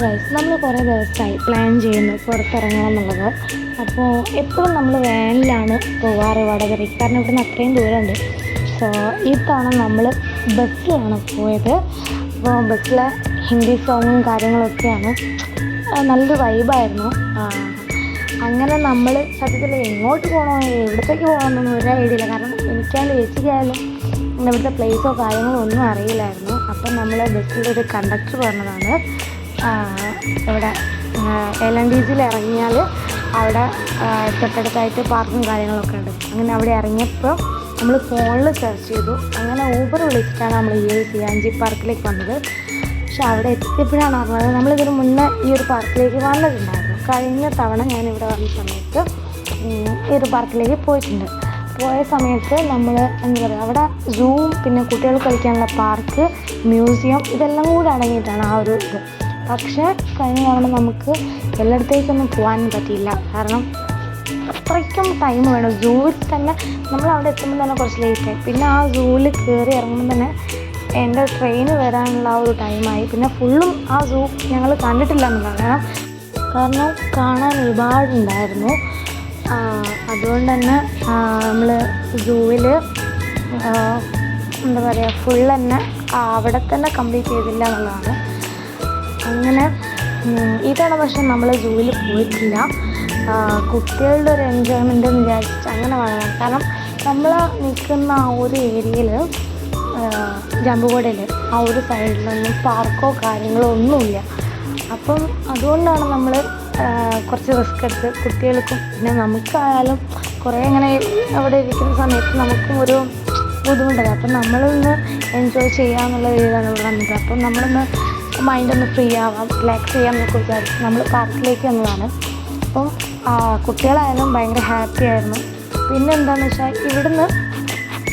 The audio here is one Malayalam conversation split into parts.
ഗൈസ്, നമ്മൾ കുറേ ദിവസമായി പ്ലാൻ ചെയ്യുന്നു പുറത്തിറങ്ങണം എന്നുള്ളത്. അപ്പോൾ എപ്പോഴും നമ്മൾ വാനിലാണ് പോവാറ് വടകരയ്ക്ക്, കാരണം ഇവിടുന്ന് അത്രയും ദൂരമുണ്ട്. സോ ഈ തവണ നമ്മൾ ബസ്സിലാണ് പോയത്. അപ്പോൾ ബസ്സിലെ ഹിന്ദി സോങ്ങും കാര്യങ്ങളൊക്കെയാണ്, നല്ലൊരു വൈബായിരുന്നു. അങ്ങനെ നമ്മൾ സത്യത്തിൽ എങ്ങോട്ട് പോകണോ എവിടത്തേക്ക് പോകണമെന്നൊന്നും ഒരു ഐഡിയ ഇല്ല, കാരണം എനിക്കായാലും ചേച്ചിക്കായാലും ഇവിടുത്തെ പ്ലേസോ കാര്യങ്ങളോ ഒന്നും അറിയില്ലായിരുന്നു. അപ്പം നമ്മൾ ബസ്സിലൊരു കണ്ടക്ടർ പറഞ്ഞതാണ്, ഇവിടെ LNTCയിൽ ഇറങ്ങിയാൽ അവിടെ തൊട്ടടുത്തായിട്ട് പാർക്കും കാര്യങ്ങളൊക്കെ ഉണ്ട്. അങ്ങനെ അവിടെ ഇറങ്ങിയപ്പോൾ നമ്മൾ ഫോണിൽ സെർച്ച് ചെയ്തു. അങ്ങനെ ഊബർ വിളിച്ചിട്ടാണ് നമ്മൾ ഈ ഒരു സിയാഞ്ചി പാർക്കിലേക്ക് വന്നത്. പക്ഷെ അവിടെ എത്തിയപ്പോഴാണ് അറിഞ്ഞത് നമ്മളിതിന് മുന്നേ ഈ ഒരു പാർക്കിലേക്ക് വന്നിട്ടുണ്ടായിരുന്നു. കഴിഞ്ഞ തവണ ഞാനിവിടെ വന്ന സമയത്ത് ഈ ഒരു പാർക്കിലേക്ക് പോയിട്ടുണ്ട്. പോയ സമയത്ത് നമ്മൾ എന്താ പറയുക, അവിടെ സൂം, പിന്നെ കുട്ടികൾക്ക് കളിക്കാനുള്ള പാർക്ക്, മ്യൂസിയം, ഇതെല്ലാം കൂടി അടങ്ങിയിട്ടാണ് ആ ഒരു ഇത്. പക്ഷേ കഴിഞ്ഞ തവണ നമുക്ക് എല്ലായിടത്തേക്കൊന്നും പോകാനും പറ്റിയില്ല, കാരണം അത്രയ്ക്കും ടൈം വേണം. സൂവിൽ തന്നെ നമ്മൾ അവിടെ എത്തുമ്പോൾ തന്നെ കുറച്ച് ലേറ്റായി. പിന്നെ ആ സൂവിൽ കയറി ഇറങ്ങുമ്പോൾ തന്നെ എൻ്റെ ട്രെയിന് വരാനുള്ള ആ ഒരു ടൈമായി. പിന്നെ ഫുള്ളും ആ സൂ ഞങ്ങൾ കണ്ടിട്ടില്ല എന്നുള്ളതാണ്, കാരണം കാണാൻ ഒരുപാടുണ്ടായിരുന്നു. അതുകൊണ്ട് തന്നെ നമ്മൾ സൂവിൽ എന്താ പറയുക, ഫുൾ തന്നെ അവിടെ തന്നെ കംപ്ലീറ്റ് ചെയ്തില്ല എന്നുള്ളതാണ്. അങ്ങനെ ഇതാണ്. പക്ഷെ നമ്മൾ സൂവിൽ പോയിട്ടില്ല. കുട്ടികളുടെ ഒരു എൻജോയ്മെൻ്റ് എന്ന് വിചാരിച്ചിട്ട് അങ്ങനെ വളരാം. കാരണം നമ്മൾ നിൽക്കുന്ന ആ ഒരു ഏരിയയിൽ, ജമ്പുകോടയിൽ ആ ഒരു സൈഡിലൊന്നും പാർക്കോ കാര്യങ്ങളോ ഒന്നുമില്ല. അപ്പം അതുകൊണ്ടാണ് നമ്മൾ കുറച്ച് റിസ്ക് എടുത്ത് കുട്ടികൾക്കും പിന്നെ നമുക്കായാലും കുറേ ഇങ്ങനെ അവിടെ ഇരിക്കുന്ന സമയത്ത് നമുക്കും ഒരു ബുദ്ധിമുട്ടല്ല. അപ്പം നമ്മളൊന്ന് എൻജോയ് ചെയ്യാമെന്നുള്ള രീതിയിലാണ് ഇവിടെ വന്നത്. അപ്പം നമ്മളൊന്ന് മൈൻഡൊന്ന് ഫ്രീ ആവാം, റിലാക്സ് ചെയ്യാമെന്നൊക്കെ വിചാരിച്ച് നമ്മൾ പാർക്കിലേക്ക് വന്നതാണ്. അപ്പം കുട്ടികളായാലും ഭയങ്കര ഹാപ്പി ആയിരുന്നു. പിന്നെ എന്താണെന്ന് വെച്ചാൽ ഇവിടുന്ന്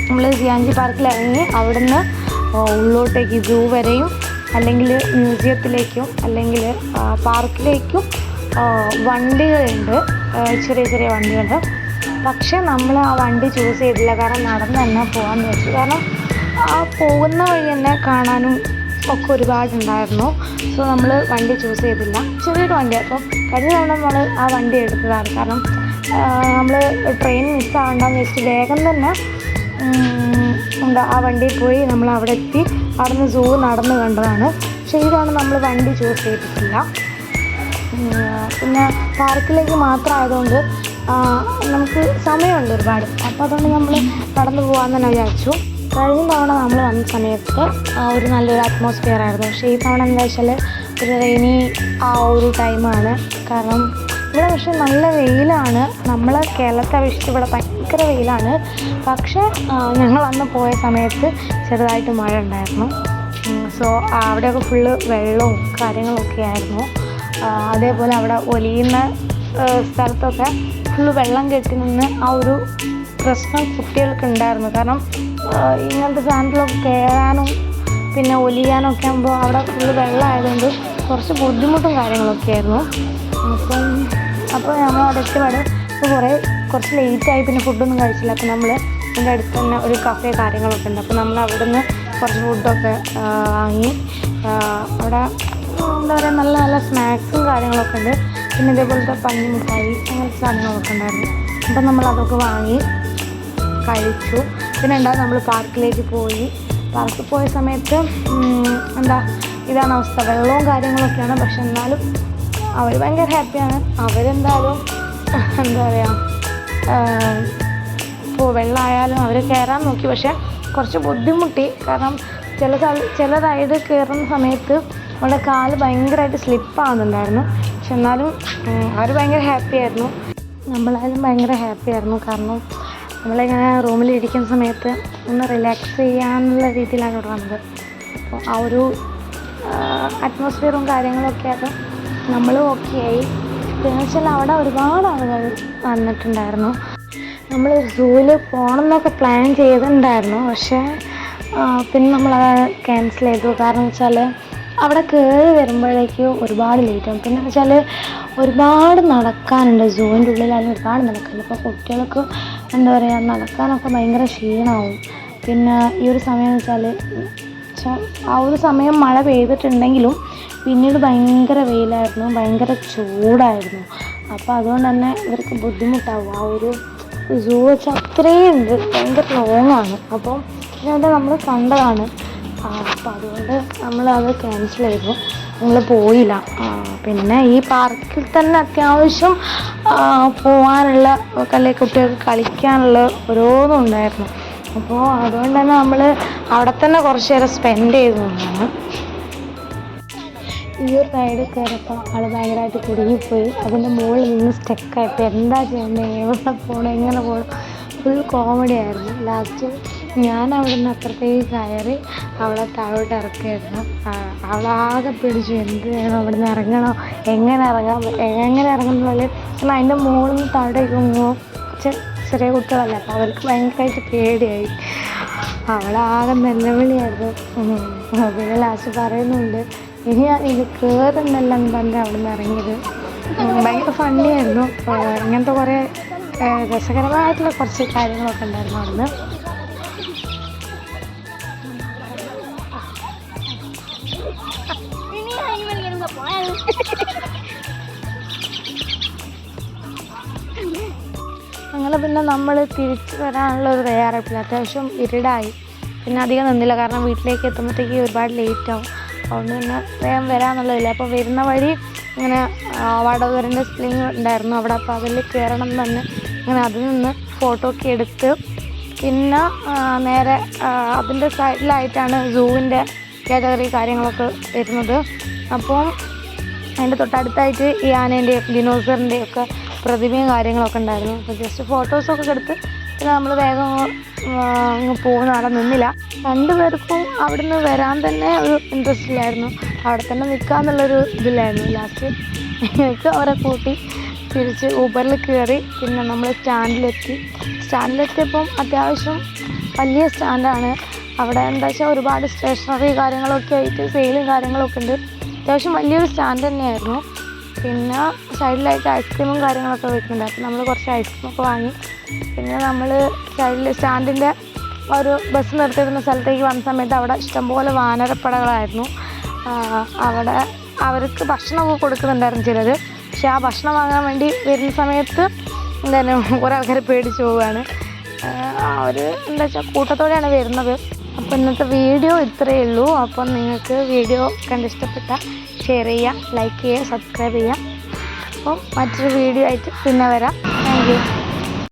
നമ്മൾ സിയാഞ്ചി പാർക്കിൽ ഇറങ്ങി അവിടുന്ന് ഉള്ളോട്ടേക്ക് സൂ വരെയും, അല്ലെങ്കിൽ മ്യൂസിയത്തിലേക്കും, അല്ലെങ്കിൽ പാർക്കിലേക്കും വണ്ടികളുണ്ട്, ചെറിയ ചെറിയ വണ്ടികളുണ്ട്. പക്ഷേ നമ്മൾ ആ വണ്ടി ചൂസ് ചെയ്തില്ല, കാരണം നടന്ന് തന്നെ പോകാമെന്ന് വെച്ചു. കാരണം ആ പോകുന്ന വഴി തന്നെ കാണാനും ഒക്കെ ഒരുപാടുണ്ടായിരുന്നു. സോ നമ്മൾ വണ്ടി ചൂസ് ചെയ്തില്ല, ചെറിയൊരു വണ്ടി. അപ്പം കഴിഞ്ഞ തവണ നമ്മൾ ആ വണ്ടി എടുത്തതാണ്, കാരണം നമ്മൾ ട്രെയിൻ മിസ്സാവണ്ടെന്ന് വെച്ചിട്ട് വേഗം തന്നെ ആ വണ്ടിയിൽ പോയി നമ്മൾ അവിടെ എത്തി. അവിടെ നിന്ന് സൂ നടന്ന് കണ്ടതാണ്. പക്ഷേ ഇതാണ് നമ്മൾ വണ്ടി ചൂസ് ചെയ്തിട്ടില്ല. പിന്നെ പാർക്കിലേക്ക് മാത്രമായതുകൊണ്ട് നമുക്ക് സമയമുണ്ട് ഒരുപാട്. അപ്പോൾ അതുകൊണ്ട് നമ്മൾ നടന്നു പോകാമെന്ന് തന്നെ വിചാരിച്ചു. കഴിഞ്ഞ തവണ നമ്മൾ വന്ന സമയത്ത് ഒരു നല്ലൊരു അറ്റ്മോസ്ഫിയർ ആയിരുന്നു. പക്ഷേ ഈ തവണ എന്താ വെച്ചാൽ ഒരു റെയിനി ആ ഒരു ടൈമാണ്. കാരണം ഇവിടെ പക്ഷേ നല്ല വെയിലാണ്. നമ്മൾ കേരളത്തെ അപേക്ഷിച്ച് ഇവിടെ ഭയങ്കര വെയിലാണ്. പക്ഷേ ഞങ്ങൾ അന്ന് പോയ സമയത്ത് ചെറുതായിട്ട് മഴ ഉണ്ടായിരുന്നു. സോ അവിടെയൊക്കെ ഫുള്ള് വെള്ളവും കാര്യങ്ങളൊക്കെ ആയിരുന്നു. അതേപോലെ അവിടെ ഒലിയുന്ന സ്ഥലത്തൊക്കെ ഫുള്ള് വെള്ളം കെട്ടി നിന്ന് ആ ഒരു പ്രശ്നം കുട്ടികൾക്ക് ഉണ്ടായിരുന്നു. കാരണം ഇങ്ങനത്തെ സാധനത്തിലൊക്കെ കയറാനും പിന്നെ ഒലിയാനും ഒക്കെ ആകുമ്പോൾ അവിടെ ഫുള്ള് വെള്ളമായതുകൊണ്ട് കുറച്ച് ബുദ്ധിമുട്ടും കാര്യങ്ങളൊക്കെ ആയിരുന്നു. അപ്പോൾ നമ്മൾ അവിടെ എത്തിപാട് കുറച്ച് ലേറ്റായി, പിന്നെ ഫുഡൊന്നും കഴിച്ചില്ല. അപ്പോൾ നമ്മൾ ഇതിൻ്റെ അടുത്ത് തന്നെ ഒരു കഫേ കാര്യങ്ങളൊക്കെ ഉണ്ട്. അപ്പോൾ നമ്മൾ അവിടെ നിന്ന് കുറച്ച് ഫുഡൊക്കെ വാങ്ങി. അവിടെ എന്താ പറയുക, നല്ല നല്ല സ്നാക്സും കാര്യങ്ങളൊക്കെ ഉണ്ട്. പിന്നെ ഇതേപോലത്തെ പഞ്ഞിമിഠായി അങ്ങനത്തെ സാധനങ്ങളൊക്കെ ഉണ്ടായിരുന്നു. അപ്പം നമ്മൾ അതൊക്കെ വാങ്ങി കഴിച്ചു. പിന്നെ നമ്മൾ പാർക്കിലേക്ക് പോയി. പാർക്കിൽ പോയ സമയത്ത് ഇതാണ് അവസ്ഥ, വെള്ളവും കാര്യങ്ങളൊക്കെയാണ്. പക്ഷെ എന്നാലും അവർ ഭയങ്കര ഹാപ്പിയാണ്. അവരെന്തായാലും എന്താ പറയുക, ഇപ്പോൾ വെള്ളമായാലും അവർ കയറാൻ നോക്കി. പക്ഷേ കുറച്ച് ബുദ്ധിമുട്ടി, കാരണം ചില റൈഡ് കയറുന്ന സമയത്ത് അവരുടെ കാല് ഭയങ്കരമായിട്ട് സ്ലിപ്പാകുന്നുണ്ടായിരുന്നു. പക്ഷെ എന്നാലും അവർ ഭയങ്കര ഹാപ്പി ആയിരുന്നു. നമ്മളായാലും ഭയങ്കര ഹാപ്പി ആയിരുന്നു. കാരണം നമ്മളിങ്ങനെ റൂമിലിരിക്കുന്ന സമയത്ത് ഒന്ന് റിലാക്സ് ചെയ്യാനുള്ള രീതിയിലാണ് ഇവിടെ വന്നത്. അപ്പോൾ ആ ഒരു അറ്റ്മോസ്ഫിയറും കാര്യങ്ങളൊക്കെ ആയിട്ട് നമ്മൾ ഓക്കെ ആയി. പിന്നെ വെച്ചാൽ അവിടെ ഒരുപാട് ആളുകൾ വന്നിട്ടുണ്ടായിരുന്നു. നമ്മൾ സൂവിൽ പോകണം എന്നൊക്കെ പ്ലാൻ ചെയ്തിട്ടുണ്ടായിരുന്നു. പക്ഷേ പിന്നെ നമ്മളത് ക്യാൻസൽ ചെയ്തു. കാരണം വെച്ചാൽ അവിടെ കയറി വരുമ്പോഴേക്ക് ഒരുപാട് ലേറ്റാകും. പിന്നെ വെച്ചാൽ ഒരുപാട് നടക്കാനുണ്ട്, സൂവിൻ്റെ ഉള്ളിലായാലും ഒരുപാട് നടക്കാനുണ്ട്. അപ്പോൾ കുട്ടികൾക്ക് എന്താ പറയുക, നടക്കാനൊക്കെ ഭയങ്കര ക്ഷീണമാവും. പിന്നെ ഈ ഒരു സമയം എന്ന് വെച്ചാൽ ആ ഒരു സമയം മഴ പെയ്തിട്ടുണ്ടെങ്കിലും പിന്നീട് ഭയങ്കര വെയിലായിരുന്നു, ഭയങ്കര ചൂടായിരുന്നു. അപ്പോൾ അതുകൊണ്ട് തന്നെ ഇവർക്ക് ബുദ്ധിമുട്ടാവും. ആ ഒരു സൂ വെച്ചാൽ അത്രയും ഉണ്ട്, ഭയങ്കര ലോങ്ങാണ്. അപ്പം ഇതിനകത്ത് നമ്മൾ കണ്ടതാണ്. അപ്പം അതുകൊണ്ട് നമ്മളത് ക്യാൻസൽ ചെയ്തു, നമ്മൾ പോയില്ല. പിന്നെ ഈ പാർക്കിൽ തന്നെ അത്യാവശ്യം പോകാനുള്ള അല്ലെങ്കിൽ കുട്ടികൾക്ക് കളിക്കാനുള്ള ഓരോന്നും ഉണ്ടായിരുന്നു. അപ്പോൾ അതുകൊണ്ട് തന്നെ നമ്മൾ അവിടെ തന്നെ കുറച്ച് നേരം സ്പെൻഡ് ചെയ്തതാണ്. ഈ ഒരു റൈഡ് കയറിയപ്പോൾ ആൾ ഭയങ്കരമായിട്ട് കുടുങ്ങിപ്പോയി. അതിൻ്റെ മുകളിൽ നിന്ന് സ്റ്റക്കായപ്പോൾ എന്താ ചെയ്യേണ്ടത്, എവിടെ പോകണം, എങ്ങനെ പോകണം, ഫുൾ കോമഡി ആയിരുന്നു. ലാസ്റ്റ് ഞാൻ അവിടെ നിന്ന് അപ്പുറത്തേക്ക് കയറി അവളെ താഴോട്ട് ഇറക്കിയായിരുന്നു. അവളാകെ പിടിച്ചു, എന്ത് വേണം, അവിടെ നിന്ന് ഇറങ്ങണോ, എങ്ങനെ ഇറങ്ങുന്നില്ല. കാരണം അതിൻ്റെ മുകളിൽ നിന്ന് താഴേക്ക് പോകുമ്പോൾ ചെറിയ കുട്ടികളല്ല, അപ്പോൾ അവർക്ക് ഭയങ്കരമായിട്ട് പേടിയായി. അവളാകെ നിലവിളിയായിരുന്നു. പിന്നെ ലാസ്റ്റ് പറയുന്നുണ്ട്, ഇനി ഇത് കയറുന്നെല്ലാം പറഞ്ഞ് അവിടെ നിന്ന് ഇറങ്ങിയത്. ഭയങ്കര ഫണ്ണിയായിരുന്നു. ഇങ്ങനത്തെ കുറേ രസകരമായിട്ടുള്ള കുറച്ച് കാര്യങ്ങളൊക്കെ ഉണ്ടായിരുന്നു അവിടുന്ന്. അങ്ങനെ പിന്നെ നമ്മൾ തിരിച്ചു വരാനുള്ള ഒരു തയ്യാറെടുപ്പില്ല. അത്യാവശ്യം ഇരുടായി. പിന്നെ അധികം നിന്നില്ല, കാരണം വീട്ടിലേക്ക് എത്തുമ്പോഴത്തേക്ക് ഒരുപാട് ലേറ്റാവും. അതുകൊണ്ട് തന്നെ വേഗം വരാമെന്നുള്ളതില്ല. അപ്പോൾ വരുന്ന വഴി ഇങ്ങനെ വടവൂരിൻ്റെ സ്പ്ലിങ് ഉണ്ടായിരുന്നു അവിടെ. അപ്പോൾ അതിൽ കയറണം എന്ന് തന്നെ അങ്ങനെ അതിൽ നിന്ന് ഫോട്ടോ ഒക്കെ എടുത്ത് പിന്നെ നേരെ അതിൻ്റെ സൈഡിലായിട്ടാണ് സൂവിൻ്റെ കാറ്റഗറി കാര്യങ്ങളൊക്കെ വരുന്നത്. അപ്പം അതിൻ്റെ തൊട്ടടുത്തായിട്ട് ഈ ആനേൻ്റെയും ഡിനോസറിൻ്റെയും ഒക്കെ പ്രതിമയും കാര്യങ്ങളൊക്കെ ഉണ്ടായിരുന്നു. അപ്പോൾ ജസ്റ്റ് ഫോട്ടോസൊക്കെ എടുത്ത് പിന്നെ നമ്മൾ വേഗം അങ്ങ് പോകുന്ന അവിടെ നിന്നില്ല. രണ്ടുപേർക്കും അവിടെ നിന്ന് വരാൻ തന്നെ ഒരു ഇൻട്രസ്റ്റ് ഇല്ലായിരുന്നു, അവിടെ തന്നെ നിൽക്കാമെന്നുള്ളൊരു ഇതില്ലായിരുന്നു. ലാസ്റ്റ് എനിക്ക് അവരെ കൂട്ടി തിരിച്ച് ഊബറിൽ കയറി. പിന്നെ നമ്മൾ സ്റ്റാൻഡിലെത്തിയപ്പം അത്യാവശ്യം വലിയ സ്റ്റാൻഡാണ്. അവിടെ എന്താ വെച്ചാൽ ഒരുപാട് സ്റ്റേഷനറി കാര്യങ്ങളൊക്കെ ആയിട്ട് സെയിലും കാര്യങ്ങളൊക്കെ ഉണ്ട്. അത്യാവശ്യം വലിയൊരു സ്റ്റാൻഡ് തന്നെയായിരുന്നു. പിന്നെ സൈഡിലായിട്ട് ഐസ്ക്രീമും കാര്യങ്ങളൊക്കെ വെക്കുന്നുണ്ട്. അപ്പോൾ നമ്മൾ കുറച്ച് ഐസ്ക്രീമൊക്കെ വാങ്ങി. പിന്നെ നമ്മൾ സൈഡിൽ സ്റ്റാൻഡിൻ്റെ ഒരു ബസ് നിർത്തിയിരുന്ന സ്ഥലത്തേക്ക് വന്ന സമയത്ത് അവിടെ ഇഷ്ടംപോലെ വാനരപ്പടകളായിരുന്നു. അവിടെ അവർക്ക് ഭക്ഷണമൊക്കെ കൊടുക്കുന്നുണ്ടായിരുന്നു ചിലർ. പക്ഷെ ആ ഭക്ഷണം വാങ്ങാൻ വേണ്ടി വരുന്ന സമയത്ത് എന്താണ് കുറേ ആൾക്കാർ പേടിച്ച് പോവുകയാണ്. അവർ എന്താ വെച്ചാൽ കൂട്ടത്തോടെയാണ് വരുന്നത്. അപ്പോൾ ഇന്നത്തെ വീഡിയോ ഇത്രയേ ഉള്ളൂ. അപ്പം നിങ്ങൾക്ക് വീഡിയോ കണ്ടിഷ്ടപ്പെട്ടാൽ ഷെയർ ചെയ്യുക, ലൈക്ക് ചെയ്യുക, സബ്സ്ക്രൈബ് ചെയ്യുക. അപ്പം മറ്റൊരു വീഡിയോ ആയിട്ട് പിന്നെ വരാം. Thank you.